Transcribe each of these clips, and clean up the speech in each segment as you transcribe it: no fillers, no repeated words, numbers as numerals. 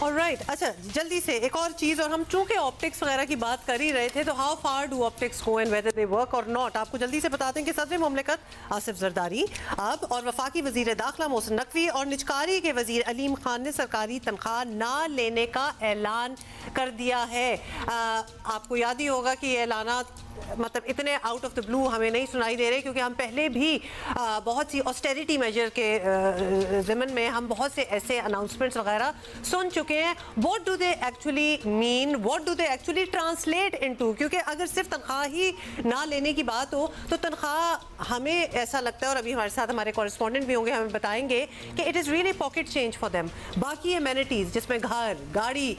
Alright, अच्छा जल्दी से एक और चीज, और हम चूंकि ऑप्टिक्स वगैरह की बात कर ही रहे थे, तो how far do optics go and whether they work और नॉट। आपको जल्दी से बता दें कि सदर मुमलिकत आसिफ जरदारी अब और वफाकी वजीर दाखिला मोहसिन नकवी और निजकारी के वजीर अलीम खान ने सरकारी तनख्वाह ना लेने का ऐलान कर दिया है। आपको याद ही होगा कि ये ऐलानात मतलब इतने आउट ऑफ द ब्लू हमें नहीं सुनाई दे रहे, क्योंकि हम पहले भी बहुत सी ऑस्टेरिटी मेजर के ज़िमन में हम बहुत से ऐसे अनाउंसमेंट्स वगैरह सुन चुके हैं। What do they actually mean, what do they actually translate into? क्योंकि अगर सिर्फ तनख्वाह ही ना लेने की बात हो तो तनख्वाह, हमें ऐसा लगता है, और अभी हमारे साथ हमारे कॉरेस्पॉन्डेंट भी होंगे, हमें बताएंगे कि it is really pocket change for them. बाकी एमेनिटीज़ जिसमें घर, गाड़ी,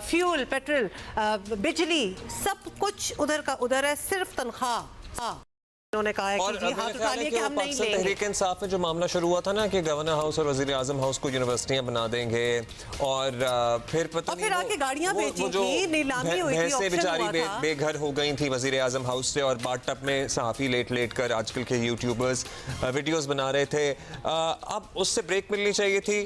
फ्यूल, पेट्रोल, बिजली, सब कुछ उधर का उधर है, सिर्फ तनख्वाह। उन्होंने कहा है कि जी हाथ उठा लिए कि हम नहीं लेंगे। तहरीक इंसाफ में जो मामला शुरू हुआ था ना कि गवर्नर हाउस और वजीर आजम हाउस को यूनिवर्सिटियां बना देंगे, और फिर पता नहीं आके गाड़ियां बेची थी, नीलामी हुई थी, भैंसें बेचारी बेघर हो गई थी वजीर आजम हाउस से, और बाथटब में सहाफ़ी लेट लेट कर आजकल के यूट्यूबर्स वीडियोस बना रहे थे। अब उससे ब्रेक मिलनी चाहिए थी।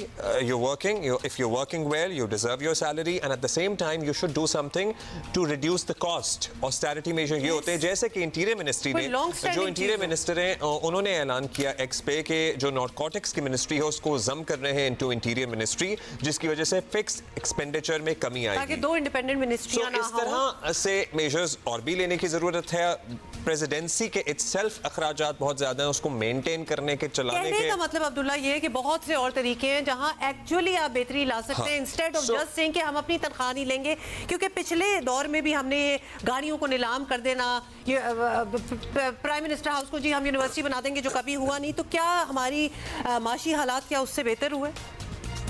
You working, if you working well, you deserve your salary, and at the same time you should do something to reduce the cost. Austerity measure ये होते हैं, जैसे कि इंटीरियर मिनिस्ट्री ने, जो इंटीरियर मिनिस्टर हैं, उन्होंने ऐलान किया एक्स पे के जो नारकोटिक्स की मिनिस्ट्री है उसको जम कर रहे हैं इनटू इंटीरियर मिनिस्ट्री, जिसकी वजह से फिक्स एक्सपेंडिचर में कमी आएगी, ताकि दो इंडिपेंडेंट मिनिस्ट्रियां ना हो। इस तरह से मेजर्स और भी लेने की जरूरत है। प्रेसिडेंसी के इटसेल्फ अखराजात बहुत ज्यादा हैं, उसको मेंटेन करने के, चलाने के। का मतलब अब्दुल्ला ये है कि बहुत से और तरीके हैं जहां एक्चुअली आप बेहतरी ला सकते हैं, इंस्टेड ऑफ जस्ट सेइंग कि हम अपनी तनख्वाह नहीं लेंगे। क्योंकि पिछले दौर में भी हमने ये गाड़ियों को नीलाम कर देना, ये प्राइम मिनिस्टर हाउस को जी हम यूनिवर्सिटी बना देंगे, जो कभी हुआ नहीं, तो क्या हमारी माशी हालात क्या उससे बेहतर हुए?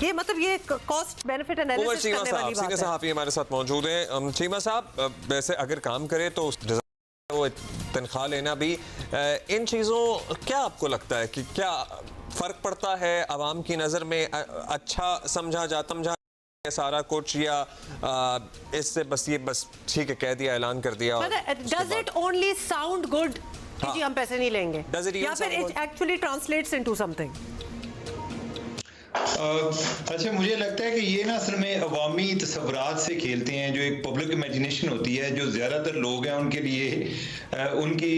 ये मतलब ये कॉस्ट बेनिफिट एनालिसिस करने वाली बात है। सहाफ़ी हमारे साथ मौजूद हैं। चीमा साहब, वैसे अगर काम करे तो वो तनख्वाह लेना भी, इन चीज़ों क्या आपको लगता है कि क्या फ़र्क पड़ता है? आवाम की नज़र में अच्छा समझा सारा कुछ, या इससे बस ठीक है कह दिया, ऐलान कर दिया? Does it only sound good कि हम पैसे नहीं लेंगे, या फिर it actually translates into something? अच्छा, मुझे लगता है कि ये ना असल में अवामी तसव्वुरात से खेलते हैं। जो एक पब्लिक इमेजिनेशन होती है, जो ज़्यादातर लोग हैं उनके लिए उनकी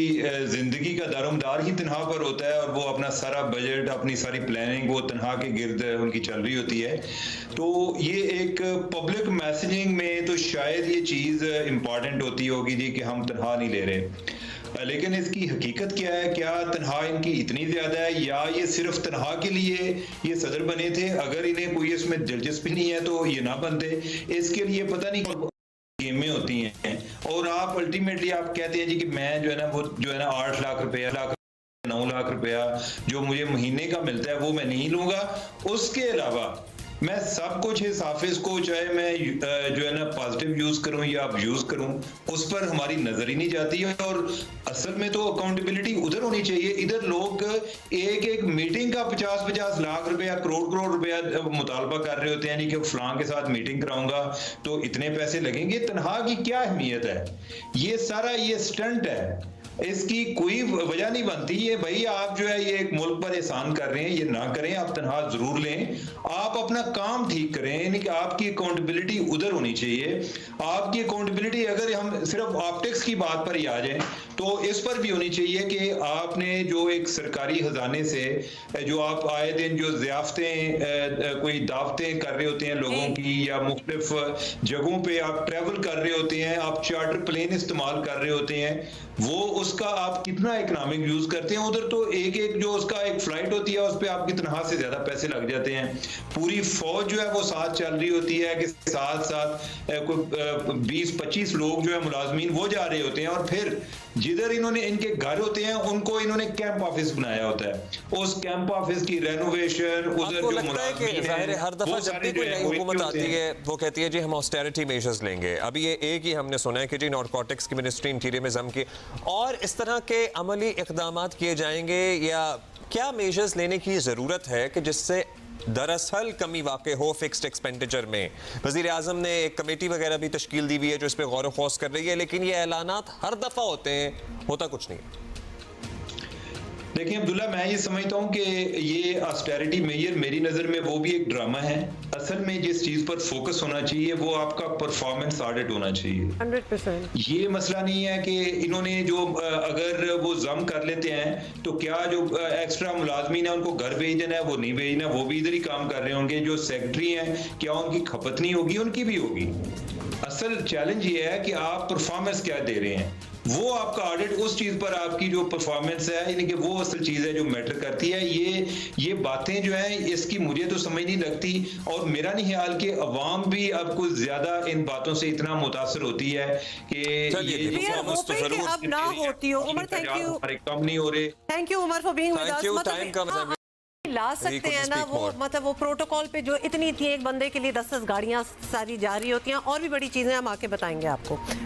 ज़िंदगी का दारोमदार ही तनख्वाह पर होता है, और वो अपना सारा बजट, अपनी सारी प्लानिंग वो तनख्वाह के गिर्द उनकी चल रही होती है। तो ये एक पब्लिक मैसेजिंग में तो शायद ये चीज़ इम्पॉर्टेंट होती होगी जी कि हम तनख्वाह नहीं ले रहे, लेकिन इसकी हकीकत क्या है? क्या तनख्वाह इनकी इतनी ज्यादा है, या ये सिर्फ तनख्वाह के लिए ये सदर बने थे? अगर इन्हें कोई इसमें दिलचस्पी नहीं है तो ये ना बनते। इसके लिए पता नहीं गेमें होती हैं, और आप अल्टीमेटली आप कहते हैं जी कि मैं जो है ना, वो जो है ना 8 लाख रुपया, 9 लाख रुपया जो मुझे महीने का मिलता है वो मैं नहीं लूंगा। उसके अलावा मैं सब कुछ इस ऑफिस को, चाहे मैं जो है ना पॉजिटिव यूज करूं या अब यूज करूं, उस पर हमारी नजर ही नहीं जाती है। और असल में तो अकाउंटेबिलिटी उधर होनी चाहिए। इधर लोग एक मीटिंग का 50-50 लाख रुपया, करोड़ रुपया मुतालबा कर रहे होते हैं, यानी कि फलां के साथ मीटिंग कराऊंगा तो इतने पैसे लगेंगे। तनख्वाह की क्या अहमियत है? ये सारा ये स्टंट है, इसकी कोई वजह नहीं बनती। ये भाई आप जो है ये एक मुल्क पर एहसान कर रहे हैं, ये ना करें, आप तनख्वाह जरूर लें, आप अपना काम ठीक करें, यानी कि आपकी अकाउंटेबिलिटी उधर होनी चाहिए। आपकी अकाउंटेबिलिटी, अगर हम सिर्फ ऑप्टिक्स की बात पर ही आ जाएं तो इस पर भी होनी चाहिए कि आपने जो एक सरकारी खजाने से जो आप आए दिन जो ज़ियाफ़तें, कोई दावतें कर रहे होते हैं लोगों की, या मुख्तलिफ जगहों पे आप ट्रैवल कर रहे होते हैं, आप चार्टर प्लेन इस्तेमाल कर रहे होते हैं, वो उसका आप कितना इकोनॉमिक यूज करते हैं? उधर तो एक जो उसका एक फ्लाइट होती है उस पर आपकी तनख्वाह से ज्यादा पैसे लग जाते हैं। पूरी फौज जो है वो साथ चल रही होती है कि साथ साथ कोई 20-25 लोग जो है मुलाजमीन वो जा रहे होते हैं, और फिर जिधर इन्होंने इनके घर होते हैं उनको इन्होंने कैंप ऑफिस बनाया होता है। उस कैंप ऑफिस की रेनोवेशन, उधर जो मुलाजमीन है, हर दफा जब भी कोई नई हुकूमत आती है वो कहती है जी हम ऑस्टेरिटी मेजर्स लेंगे। अभी ये एक ही हमने सुना है कि जी नारकोटिक्स की मिनिस्ट्री इंटीरियर में जम की, और इस तरह के अमली इक़दामात किए जाएंगे, या क्या मेजर्स लेने की ज़रूरत है कि जिससे दरअसल कमी वाक़ हो फिक्स्ड एक्सपेंडिचर में? वज़ीर आज़म ने एक कमेटी वगैरह भी तश्कील दी हुई है जो इस पर गौर ख़ौस कर रही है, लेकिन ये ऐलानात हर दफ़ा होते हैं, होता कुछ नहीं। देखिए अब्दुल्ला, मैं ये समझता हूँ कि ये ऑस्टेरिटी मेजर मेरी नज़र में वो भी एक ड्रामा है। असल में जिस चीज़ पर फोकस होना चाहिए वो आपका परफॉर्मेंस ऑडिट होना चाहिए। 100%। ये मसला नहीं है कि इन्होंने जो अगर वो जम कर लेते हैं तो क्या जो एक्स्ट्रा मुलाजमीन है उनको घर भेज देना है, वो नहीं भेजना, वो भी इधर ही काम कर रहे होंगे। जो सेक्रेटरी हैं क्या उनकी खपत नहीं होगी? उनकी भी होगी। असल चैलेंज ये है कि आप परफॉर्मेंस क्या दे रहे हैं, वो आपका ऑडिट उस चीज पर आपकी जो परफॉर्मेंस है, यानी कि वो असल चीज है जो मैटर करती है। ये बातें जो हैं इसकी मुझे तो समझ नहीं लगती, और मेरा नहीं ख्याल कि अवाम भी अब कुछ ज्यादा इन बातों से इतना मुतासर होती है कि ये जो परफॉर्मेंस तो जरूर अब ना होती हो। उमर, थैंक यू, हमारे कम नहीं हो रहे। Thank you Umar for being with Thank us. you, मतलब time comes हाँ, every- ला सकते हैं ना speak वो, more. मतलब वो प्रोटोकॉल पे जो इतनी थी, एक बंदे के लिए 10-10 गाड़ियां सारी जा रही होती हैं, और भी बड़ी चीजें हम आके बताएंगे आपको।